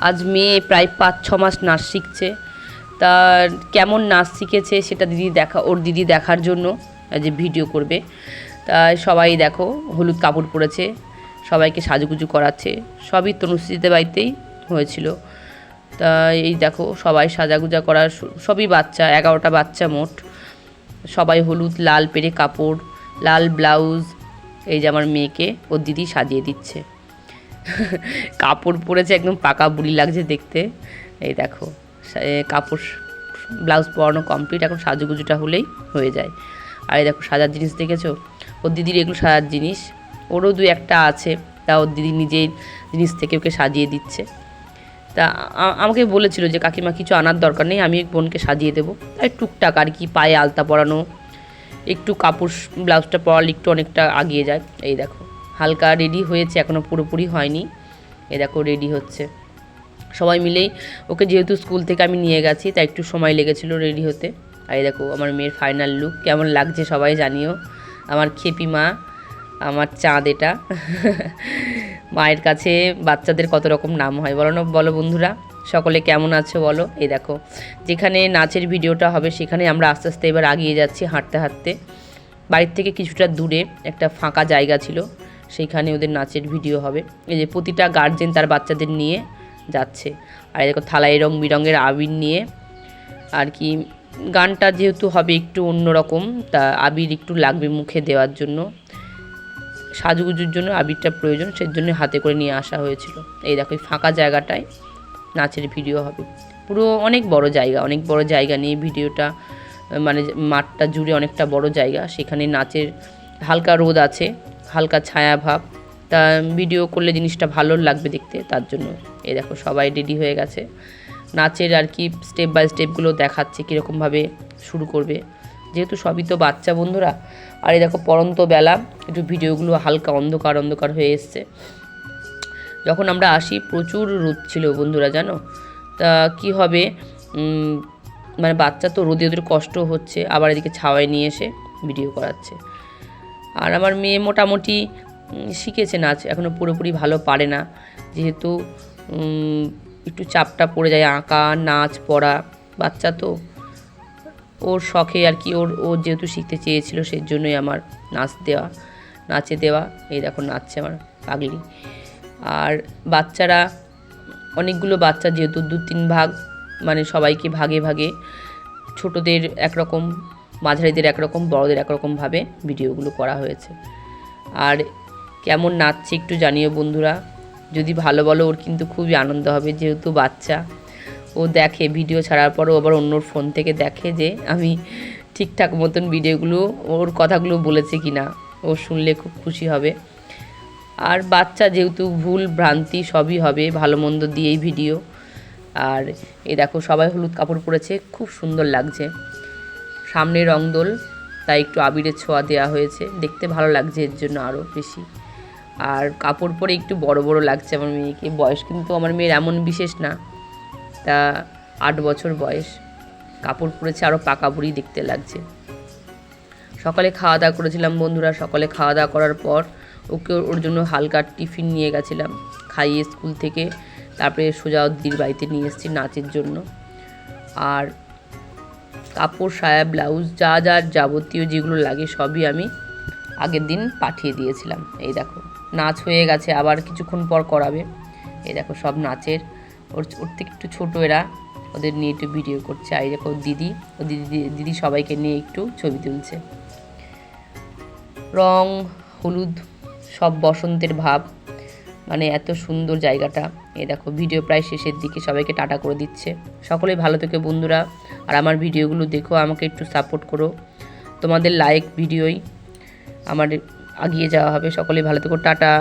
আজ মেয়ে প্রায় 5-6 মাস নাচ শিখছে। তা কেমন নাচ শিখেছে সেটা ওর দিদি দেখার জন্য যে ভিডিও করবে। তাই সবাই দেখো হলুদ কাপড় পরেছে, সবাইকে সাজুগুজু করাচ্ছে। সবই তনুশ্রীদের বাড়িতেই হয়েছিল। তা এই দেখো সবাই সাজাগুজা করার, সবই বাচ্চা, 11টা বাচ্চা মোট। সবাই হলুদ লাল পেরে কাপড়, লাল ব্লাউজ। এই যে আমার মেয়েকে ওর দিদি সাজিয়ে দিচ্ছে। কাপড় পরেছে, একদম পাকা বুলি লাগছে দেখতে। এই দেখো কাপড় ব্লাউজ পরানো কমপ্লিট, এখন সাজুগুজুটা হলেই হয়ে যায়। আর এই দেখো সাজার জিনিস দেখেছো, ওর দিদির এগুলো সাজার জিনিস, ওরও 2-1টা আছে, তা ওর দিদি নিজেই জিনিস থেকে ওকে সাজিয়ে দিচ্ছে। তা আমাকে বলেছিল যে কাকিমা কিছু আনার দরকার নেই, আমি বোনকে সাজিয়ে দেবো। তাই টুকটাক আর কি, পায়ে আলতা পরানো, একটু কাপড় ব্লাউজটা পরালে একটু অনেকটা আগিয়ে যায়। এই দেখো হালকা রেডি হয়েছে, এখনও পুরোপুরি হয়নি। এই দেখো রেডি হচ্ছে সবাই মিলেই। ওকে যেহেতু স্কুল থেকে আমি নিয়ে গেছি, তাই একটু সময় লেগেছিল রেডি হতে। আর এই দেখো আমার মেয়ের ফাইনাল লুক কেমন লাগছে সবাই জানিও। আমার খেপি মা, আমার চাঁদ এটা। মায়ের কাছে বাচ্চাদের কত রকম নাম হয় বলো বন্ধুরা। সকলে কেমন আছো বলো। এই দেখো যেখানে নাচের ভিডিওটা হবে সেখানে আমরা আস্তে আস্তে এবার আগিয়ে যাচ্ছি হাঁটতে হাঁটতে। বাড়ির থেকে কিছুটা দূরে একটা ফাঁকা জায়গা ছিল, সেইখানে ওদের নাচের ভিডিও হবে। এই যে প্রতিটা গার্জেন তার বাচ্চাদের নিয়ে যাচ্ছে। আর দেখো থালায় রং বেরঙের আবির নিয়ে আর কি। গানটা যেহেতু হবে একটু অন্যরকম, তা আবির একটু লাগবে মুখে দেওয়ার জন্য, সাজুগুজুর জন্য আবিরটা প্রয়োজন, সেজন্য হাতে করে নিয়ে আসা হয়েছিল। এই দেখো এই ফাঁকা জায়গাটায় নাচের ভিডিও হবে। পুরো অনেক বড় জায়গা নিয়ে ভিডিওটা, মানে মাঠটা জুড়ে অনেকটা বড় জায়গা, সেখানে নাচের হালকা রোদ আছে, হালকা ছায়া ভাব। তা ভিডিও করলে জিনিসটা ভালো লাগবে দেখতে, তার জন্য। এই দেখো সবাই রেডি হয়ে গেছে, নাচের আর কি স্টেপ বাই স্টেপগুলো দেখাচ্ছে কীরকমভাবে শুরু করবে, যেহেতু সবই তো বাচ্চা বন্ধুরা। আর এই দেখো পড়ন্ত বেলা, একটু ভিডিওগুলো হালকা অন্ধকার হয়ে এসছে। যখন আমরা আসি প্রচুর রোদ ছিল বন্ধুরা জানো। তা কি হবে, মানে বাচ্চা তো রোদে ওদের কষ্ট হচ্ছে, আবার এদিকে ছাওয়ায় নিয়ে এসে ভিডিও করাচ্ছে। আর আমার মেয়ে মোটামুটি শিখেছে নাচ, এখনও পুরোপুরি ভালো পারে না, যেহেতু একটু চাপটা পড়ে যায়, আঁকা নাচ পড়া, বাচ্চা তো ওর শখে আর কি, ও যেহেতু শিখতে চেয়েছিল সেই জন্যই আমার নাচে দেওয়া। এই দেখো নাচছে আমার পাগলি। আর বাচ্চারা অনেকগুলো বাচ্চা, যেহেতু 2-3 ভাগ, মানে সবাইকে ভাগে ভাগে, ছোটদের একরকম, মাঝারিদের একরকম, বড়দের একরকমভাবে ভিডিওগুলো করা হয়েছে। আর কেমন নাচছে একটু জানিও বন্ধুরা, যদি ভালো বলো। ওর কিন্তু খুবই আনন্দ হবে, যেহেতু বাচ্চা, ও দেখে ভিডিও ছাড়ার পরও আবার অন্যর ফোন থেকে দেখে যে আমি ঠিকঠাক মতন ভিডিওগুলো, ওর কথাগুলো বলেছে কি না, ও শুনলে খুব খুশি হবে। আর বাচ্চা যেহেতু ভুল ভ্রান্তি সবই হবে, ভালো মন্দ দিয়েই ভিডিও। আর এই দেখো সবাই হলুদ কাপড় পরেছে, খুব সুন্দর লাগছে। সামনে রংদোল, তাই একটু আবিরের ছোঁয়া দেওয়া হয়েছে, দেখতে ভালো লাগছে এর জন্য আরও বেশি। আর কাপড় পরে একটু বড় বড় লাগছে আমার মেয়েকে। বয়স কিন্তু আমার মেয়ের এমন বিশেষ না, তা 8 বছর বয়স, কাপড় পরেছে আরও পাকা বুড়ি দেখতে লাগছে। সকালে খাওয়া দাওয়া করেছিলাম বন্ধুরা। সকালে খাওয়া দাওয়া করার পর ওর জন্য হালকা টিফিন নিয়ে গেছিলাম, খাইয়ে স্কুল থেকে তারপরে সোজা দিদির বাড়িতে নিয়ে এসেছি নাচের জন্য। আর কাপড়, সায়া, ব্লাউজ, যা যাবতীয় যেগুলো লাগে সবই আমি আগের দিন পাঠিয়ে দিয়েছিলাম। এই দেখো নাচ হয়ে গেছে, আবার কিছুক্ষণ পর করাবে। এই দেখো সব নাচের, ওর থেকে একটু ছোটো এরা, ওদের নিয়ে একটু ভিডিও করছে। আর দেখো দিদি সবাইকে নিয়ে একটু ছবি তুলছে। রং হলুদ সব বসন্তের ভাব, মানে এত সুন্দর জায়গাটা। এই দেখো ভিডিও প্রায় শেষের দিকে, সবাইকে টাটা করে দিচ্ছে। সকলেই ভালো থেকো বন্ধুরা, আর আমার ভিডিওগুলো দেখো, আমাকে একটু সাপোর্ট করো। তোমাদের লাইক ভিডিওই আমার আগিয়ে যাওয়া হবে। সকলেই ভালো থেকো, টাটা।